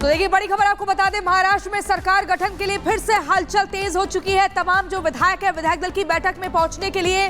तो देखिए बड़ी खबर आपको बता दें, महाराष्ट्र में सरकार गठन के लिए फिर से हलचल तेज हो चुकी है। तमाम जो विधायक है विधायक दल की बैठक में पहुंचने के लिए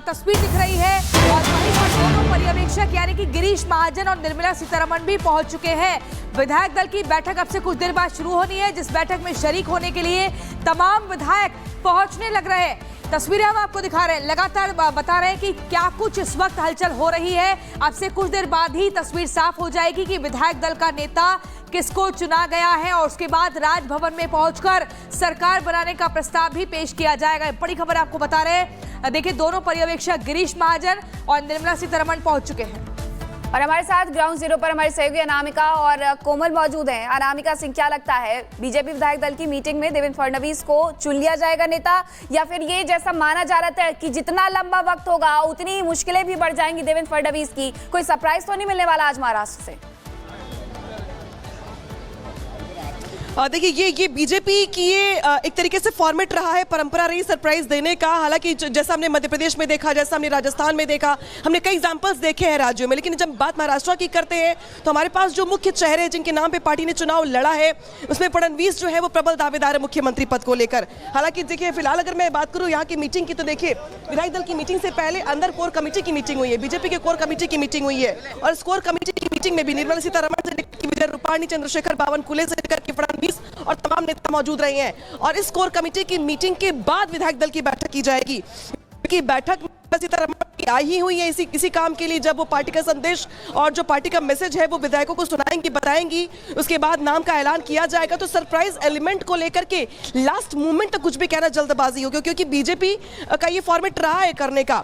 तस्वीर दिख रही है और वहीं पर दोनों पर्यवेक्षक यानी कि गिरीश महाजन और निर्मला सीतारमण भी पहुंच चुके हैं। विधायक दल की बैठक अब से कुछ देर बाद शुरू होनी है, जिस बैठक में शरीक होने के लिए तमाम विधायक पहुंचने लग रहे हैं। तस्वीरें हम आपको दिखा रहे हैं, लगातार बता रहे हैं कि क्या कुछ इस वक्त हलचल हो रही है। अब से कुछ देर बाद ही तस्वीर साफ हो जाएगी कि विधायक दल का नेता किसको चुना गया है और उसके बाद राजभवन में पहुंचकर सरकार बनाने का प्रस्ताव भी पेश किया जाएगा। बड़ी खबर आपको बता रहे हैं, देखिए दोनों पर्यवेक्षक गिरीश महाजन और निर्मला सीतारमण पहुंच चुके हैं और हमारे साथ ग्राउंड जीरो पर हमारे सहयोगी अनामिका और कोमल मौजूद हैं। अनामिका सिंह, क्या लगता है बीजेपी विधायक दल की मीटिंग में देवेंद्र फडणवीस को चुन लिया जाएगा नेता, या फिर ये जैसा माना जा रहा था कि जितना लंबा वक्त होगा उतनी मुश्किलें भी बढ़ जाएंगी देवेंद्र फडणवीस की? कोई सरप्राइज तो नहीं मिलने वाला आज महाराष्ट्र से? देखिए ये बीजेपी की ये एक तरीके से फॉर्मेट रहा है, परंपरा रही सरप्राइज देने का। हालांकि जैसा हमने मध्य प्रदेश में देखा, जैसा हमने राजस्थान में देखा, हमने कई एग्जांपल्स देखे हैं राज्यों में, लेकिन जब बात महाराष्ट्र की करते हैं तो हमारे पास जो मुख्य चेहरे जिनके नाम पे पार्टी ने चुनाव लड़ा है उसमें फडणवीस जो है वो प्रबल दावेदार है मुख्यमंत्री पद को लेकर। हालांकि देखिए फिलहाल अगर मैं बात करूँ यहाँ की मीटिंग की, तो देखिए विधायक दल की मीटिंग से पहले अंदर कोर कमेटी की मीटिंग हुई है, बीजेपी के कोर कमेटी की मीटिंग हुई है और इस कोर कमेटी की मीटिंग में भी निर्मला सीतारमण से लेकर विजय रूपाणी, चंद्रशेखर बावनकुले से लेकर के फडणवीस और तमाम नेता मौजूद रहे हैं। और इस कोर कमेटी की मीटिंग के बाद विधायक दल की बैठक की जाएगी, क्योंकि बैठक सीतारमण आई ही हुई है इसी काम के लिए, जब वो पार्टी का संदेश और जो पार्टी का मैसेज है वो विधायकों को सुनाएंगी, बताएंगी, उसके बाद नाम का ऐलान किया जाएगा। तो सरप्राइज एलिमेंट को लेकर के लास्ट मोमेंट तक कुछ भी कहना जल्दबाजी होगी, क्योंकि बीजेपी का ये फॉर्मेट रहा है करने का।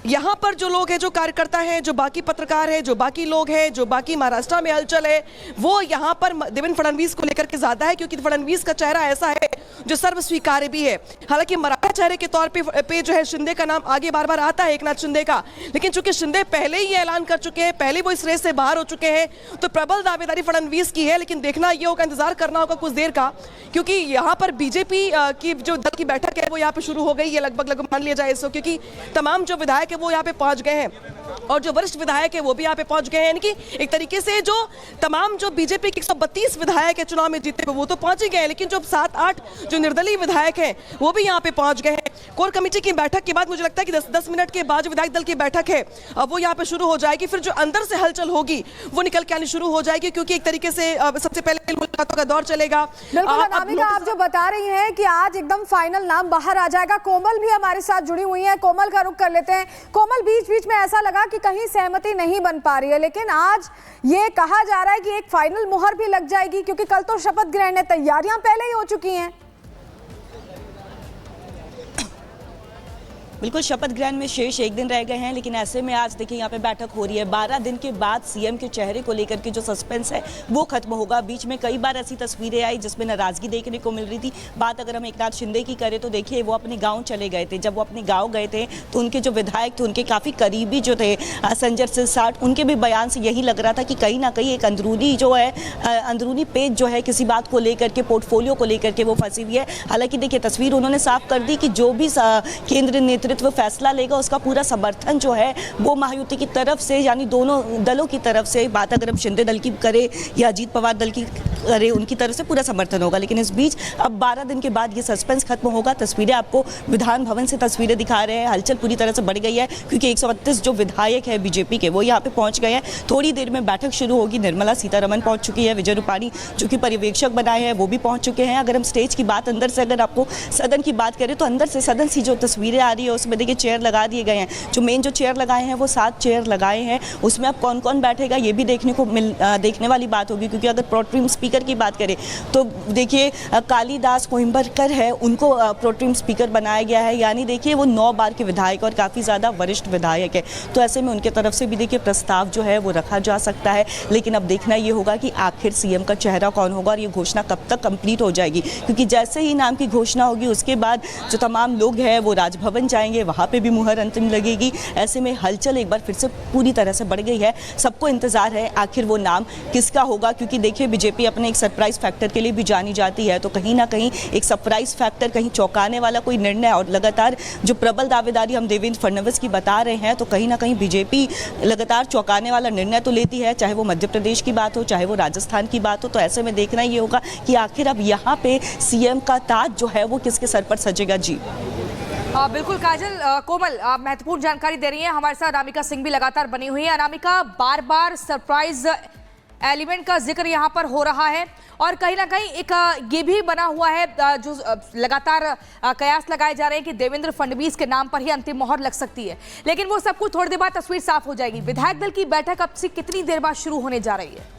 यहाँ पर जो लोग हैं, जो कार्यकर्ता हैं, जो बाकी पत्रकार हैं, जो बाकी लोग हैं, जो बाकी महाराष्ट्र में हलचल है, वो यहाँ पर देवेंद्र फडणवीस को लेकर के ज्यादा है, क्योंकि फडणवीस का चेहरा ऐसा है जो सर्व स्वीकार्य भी है। हालांकि मराठा चेहरे के तौर पे जो है शिंदे का नाम आगे बार बार आता है, एकनाथ शिंदे का, लेकिन चूंकि शिंदे पहले ही ऐलान कर चुके हैं, पहले वो इस रेस से बाहर हो चुके हैं, तो प्रबल दावेदारी फडणवीस की है। लेकिन देखना ये होगा, इंतजार करना होगा कुछ देर का, क्योंकि यहाँ पर बीजेपी की जो दल की बैठक है वो यहाँ पे शुरू हो गई है, लगभग मान लिया जाए इसको, क्योंकि तमाम जो विधायक है वो यहाँ पे पहुंच गए हैं और जो वरिष्ठ विधायक है वो भी यहाँ पे पहुंच गए हैं। यानी कि एक तरीके से जो तमाम जो बीजेपी के 132 विधायक है चुनाव में जीते हुए वो तो पहुंच ही गए हैं, लेकिन जो 7-8 जो निर्दलीय विधायक हैं वो भी यहाँ पे पहुंच गए हैं। कोर कमेटी की बैठक के बाद मुझे लगता है कि 10 मिनट के बाद जो विधायक दल की बैठक है वो यहाँ पे शुरू हो जाएगी। फिर जो अंदर से हलचल होगी वो निकल के आनी शुरू हो जाएगी, क्योंकि एक तरीके से सबसे पहले मुलाकातों का दौर चलेगा। आप जो बता रही हैं कि आज एकदम फाइनल नाम बाहर आ जाएगा, कोमल भी हमारे साथ जुड़ी हुई है, कोमल का रुख कर लेते हैं। कोमल, बीच बीच में ऐसा लगा कि कहीं सहमति नहीं बन पा रही है, लेकिन आज ये कहा जा रहा है कि एक फाइनल मुहर भी लग जाएगी, क्योंकि कल तो शपथ ग्रहण है, तैयारियां पहले ही हो चुकी हैं। बिल्कुल, शपथ ग्रहण में शेष एक दिन रह गए हैं, लेकिन ऐसे में आज देखिए यहाँ पे बैठक हो रही है। 12 दिन के बाद सीएम के चेहरे को लेकर के जो सस्पेंस है वो खत्म होगा। बीच में कई बार ऐसी तस्वीरें आई जिसमें नाराजगी देखने को मिल रही थी। बात अगर हम एकनाथ शिंदे की करें तो देखिए वो अपने गाँव चले गए थे। जब वो अपने गाँव गए थे तो उनके जो विधायक थे, उनके काफ़ी करीबी जो थे संजय सिरसाट, उनके भी बयान से यही लग रहा था कि कहीं ना कहीं एक अंदरूनी जो है अंदरूनी पेज जो है किसी बात को लेकर के, पोर्टफोलियो को लेकर के वो फंसी हुई है। हालांकि देखिए तस्वीर उन्होंने साफ कर दी कि जो भी केंद्र नेतृत्व फैसला लेगा उसका पूरा समर्थन जो है वो महायुति की तरफ से, यानी दोनों दलों की तरफ से, बात अगर हम शिंदे दल की करें या अजीत पवार दल की करें, उनकी तरफ से पूरा समर्थन होगा। लेकिन इस बीच अब 12 दिन के बाद ये सस्पेंस खत्म होगा। तस्वीरें आपको विधान भवन से तस्वीरें दिखा रहे हैं, हलचल पूरी तरह से बढ़ गई है, क्योंकि 132 जो विधायक है बीजेपी के वो यहाँ पे पहुंच गए हैं। थोड़ी देर में बैठक शुरू होगी। निर्मला सीतारमण पहुंच चुकी है, विजय रूपाणी जो कि पर्यवेक्षक बनाए हैं वो भी पहुंच चुके हैं। अगर हम स्टेज की बात अंदर से, अगर आपको सदन की बात करें तो अंदर से सदन से जो तस्वीरें आ रही है उसमें देखिए चेयर लगा दिए गए हैं। जो मेन जो चेयर लगाए हैं वो 7 चेयर लगाए हैं। उसमें अब कौन कौन बैठेगा ये भी देखने वाली बात होगी, क्योंकि अगर प्रोटेम स्पीकर की बात करें तो देखिए कालीदास कोइंबरकर है, उनको प्रोटेम स्पीकर बनाया गया है, यानी देखिए वो 9 बार के विधायक और काफ़ी ज़्यादा वरिष्ठ विधायक है। तो ऐसे में उनके तरफ से भी देखिए प्रस्ताव जो है वो रखा जा सकता है। लेकिन अब देखना ये होगा कि आखिर सीएम का चेहरा कौन होगा और ये घोषणा कब तक कंप्लीट हो जाएगी, क्योंकि जैसे ही नाम की घोषणा होगी उसके बाद जो तमाम लोग हैं वो राजभवन जाएंगे। जाएंगे, वहाँ पे भी मुहर अंतिम लगेगी। ऐसे में हलचल एक बार फिर से पूरी तरह से बढ़ गई है। सबको इंतजार है आखिर वो नाम किसका होगा, क्योंकि देखिए बीजेपी अपने एक सरप्राइज फैक्टर के लिए भी जानी जाती है, तो कहीं ना कहीं एक सरप्राइज फैक्टर, कहीं चौंकाने वाला कोई निर्णय, और लगातार जो प्रबल दावेदारी हम देवेंद्र फडणवीस की बता रहे हैं, तो कहीं ना कहीं बीजेपी लगातार चौंकाने वाला निर्णय तो लेती है, चाहे वो मध्य प्रदेश की बात हो, चाहे वो राजस्थान की बात हो। तो ऐसे में देखना ये होगा कि आखिर अब यहाँ पे सीएम का ताज जो है वो किसके सर पर सजेगा। जी बिल्कुल काजल, कोमल महत्वपूर्ण जानकारी दे रही है। हमारे साथ अनामिका सिंह भी लगातार बनी हुई है। अनामिका, बार बार सरप्राइज एलिमेंट का जिक्र यहाँ पर हो रहा है और कहीं ना कहीं एक ये भी बना हुआ है जो लगातार कयास लगाए जा रहे हैं कि देवेंद्र फडणवीस के नाम पर ही अंतिम मोहर लग सकती है, लेकिन वो सब कुछ थोड़ी देर बाद तस्वीर साफ हो जाएगी। विधायक दल की बैठक अब से कितनी देर बाद शुरू होने जा रही है?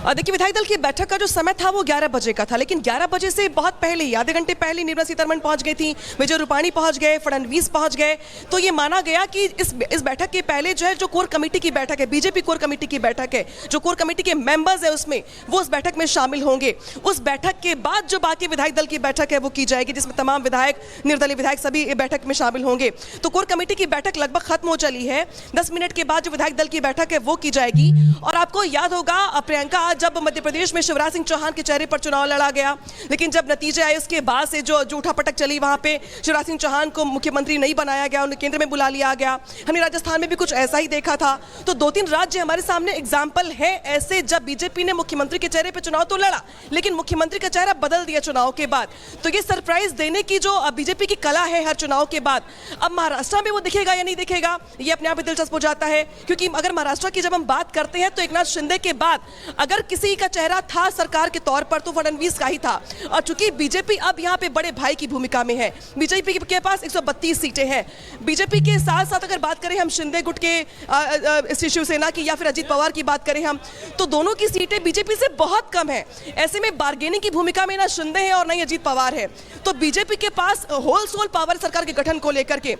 देखिए, विधायक दल की बैठक का जो समय था वो 11 बजे का था, लेकिन 11 बजे से बहुत पहले, आधे घंटे पहले निर्मला सीतारमण पहुंच गई थी, विजय रूपाणी पहुंच गए, फडणवीस पहुंच गए। तो ये माना गया कि इस बैठक के पहले जो है, जो कोर कमेटी की बैठक है, बीजेपी कोर कमेटी की बैठक है, जो कोर कमेटी के मेंबर्स है उसमें, वो उस बैठक में शामिल होंगे। उस बैठक के बाद जो बाकी विधायक दल की बैठक है वो की जाएगी, जिसमें तमाम विधायक, निर्दलीय विधायक सभी बैठक में शामिल होंगे। तो कोर कमेटी की बैठक लगभग खत्म हो चली है। 10 मिनट के बाद जो विधायक दल की बैठक है वो की जाएगी। और आपको याद होगा प्रियंका, जब मध्य प्रदेश में शिवराज सिंह चौहान के चेहरे पर चुनाव लड़ा गया, लेकिन जब नतीजे आए उसके बाद से जो उठापटक चली, वहां पे शिवराज सिंह चौहान को मुख्यमंत्री नहीं बनाया गया, उन्हें केंद्र में बुला लिया गया। हमने राजस्थान में भी कुछ ऐसा ही देखा था। तो 2-3 राज्य हमारे सामने एग्जाम्पल है ऐसे, जब बीजेपी ने मुख्यमंत्री के चेहरे पर चुनाव तो लड़ा, लेकिन मुख्यमंत्री का चेहरा बदल दिया चुनाव के बाद। तो ये सरप्राइज देने की जो बीजेपी की कला है हर चुनाव के बाद, अब महाराष्ट्र में वो दिखेगा या नहीं दिखेगा, ये अपने आप ही दिलचस्प हो जाता है। क्योंकि अगर महाराष्ट्र की जब हम बात करते हैं तो एकनाथ शिंदे के बाद अगर किसी का चेहरा था सरकार के तौर पर तो फडणवीस का ही था। और चूंकि बीजेपी अब यहाँ पे बड़े भाई की भूमिका में है, बीजेपी के पास 132 सीटें हैं। बीजेपी के साथ साथ अगर बात करें हम शिंदे गुट के शिवसेना की या फिर अजीत पवार की बात करें हम, तो दोनों की सीटें बीजेपी से बहुत कम है। ऐसे में बार्गेनिंग की भूमिका में ना शिंदे है और ना ही अजीत पवार है। तो बीजेपी के पास होल सोल पावर सरकार के गठन को लेकर के,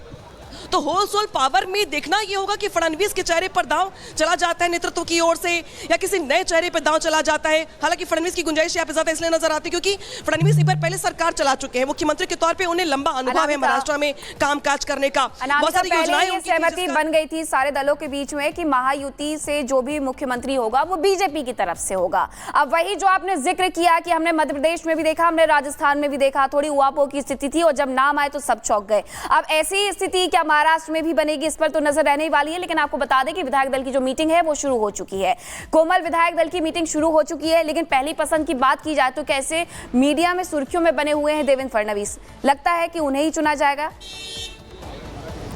तो होल सोल पावर में देखना यह होगा कि फडणवीस के चेहरे पर दांव चला जाता है नेतृत्व की ओर से, या किसी नए चेहरे पर दांव चला जाता है। हालांकि फडणवीस की गुंजाइश यहाँ पे ज्यादा इसलिए नजर आती है क्योंकि फडणवीस एक बार पहले सरकार चला चुके हैं, मुख्यमंत्री के तौर पे उन्हें लंबा अनुभव है महाराष्ट्र में कामकाज करने का। बहुत सारी योजनाएं, सहमति बन गई थी सारे दलों के बीच में कि महायुति से जो भी मुख्यमंत्री होगा वो बीजेपी की तरफ से होगा। अब वही जो आपने जिक्र किया कि हमने मध्य प्रदेश में भी देखा, हमने राजस्थान में भी देखा, थोड़ी उहापोह की स्थिति थी और जब नाम आए तो सब चौंक गए। अब ऐसी स्थिति क्या महाराष्ट्र में भी बनेगी, इस पर तो नजर रहने वाली है। लेकिन आपको बता दें कि विधायक दल की जो मीटिंग है वो शुरू हो चुकी है। कोमल, विधायक दल की मीटिंग शुरू हो चुकी है, लेकिन पहली पसंद की बात की जाए तो कैसे मीडिया में सुर्खियों में बने हुए हैं देवेंद्र फडणवीस, लगता है कि उन्हें ही चुना जाएगा?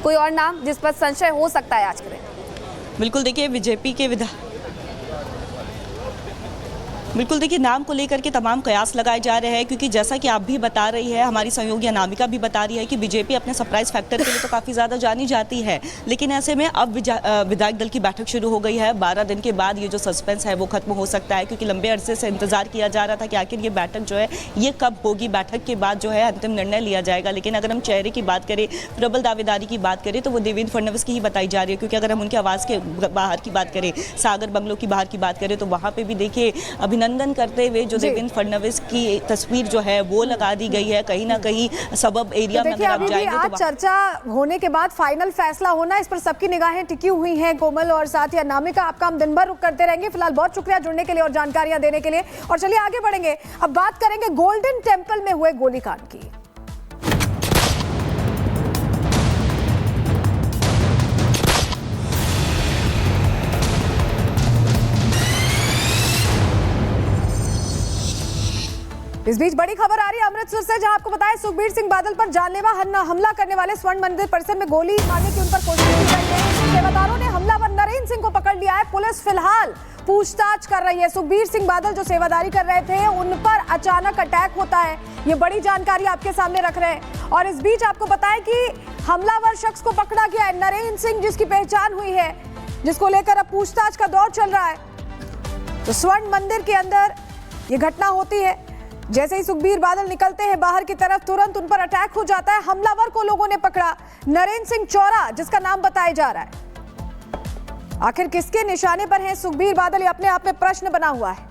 कोई और नाम जिस पर संशय हो सकता है आज करें? बिल्कुल, देखिए बीजेपी के बिल्कुल देखिए नाम को लेकर के तमाम कयास लगाए जा रहे हैं, क्योंकि जैसा कि आप भी बता रही है, हमारी सहयोगी अनामिका भी बता रही है कि बीजेपी अपने सरप्राइज फैक्टर के लिए तो काफ़ी ज़्यादा जानी जाती है। लेकिन ऐसे में अब विधायक दल की बैठक शुरू हो गई है। 12 दिन के बाद ये जो सस्पेंस है वो खत्म हो सकता है, क्योंकि लंबे अरसे से इंतजार किया जा रहा था कि आखिर ये बैठक जो है ये कब होगी, बैठक के बाद जो है अंतिम निर्णय लिया जाएगा। लेकिन अगर हम चेहरे की बात करें, प्रबल दावेदारी की बात करें, तो वो देवेंद्र फडणवीस की ही बताई जा रही है। क्योंकि अगर हम उनके आवास के बाहर की बात करें, सागर बंगलों की बाहर की बात करें, तो वहाँ पर भी देखिए अभिनंदन करते हुए जो देवेंद्र फडणवीस की तस्वीर जो है वो लगा दी गई है। कहीं ना कहीं सबब एरिया में अगर आप जाएंगे आज चर्चा होने के बाद फाइनल फैसला होना, इस पर सबकी निगाहें टिकी हुई हैं। कोमल और साथ ही अनामिका, आपका हम दिन भर रुक करते रहेंगे। फिलहाल बहुत शुक्रिया जुड़ने के लिए और जानकारियां देने के लिए। और चलिए आगे बढ़ेंगे, अब बात करेंगे गोल्डन टेम्पल में हुए गोलीकांड की। इस बीच बड़ी खबर आ रही है अमृतसर से, जहां आपको बताया सुखबीर सिंह बादल पर जानलेवा हमला करने वाले स्वर्ण मंदिर परिसर में गोली मारने की उन पर कोशिश की गई है। सेवादारों ने हमलावर नरेंद्र सिंह को पकड़ लिया है। पुलिस फिलहाल पूछताछ कर रही है। सुखबीर सिंह बादल जो सेवादारी कर रहे थे, उन पर अचानक अटैक होता है, ये बड़ी जानकारी आपके सामने रख रहे हैं। और इस बीच आपको बताएं कि हमलावर शख्स को पकड़ा गया है, नरेंद्र सिंह, जिसकी पहचान हुई है, जिसको लेकर अब पूछताछ का दौर चल रहा है। तो स्वर्ण मंदिर के अंदर ये घटना होती है। जैसे ही सुखबीर बादल निकलते हैं बाहर की तरफ, तुरंत उन पर अटैक हो जाता है। हमलावर को लोगों ने पकड़ा, नरेंद्र सिंह चौरा, जिसका नाम बताया जा रहा है। आखिर किसके निशाने पर है सुखबीर बादल, ये अपने आप में प्रश्न बना हुआ है।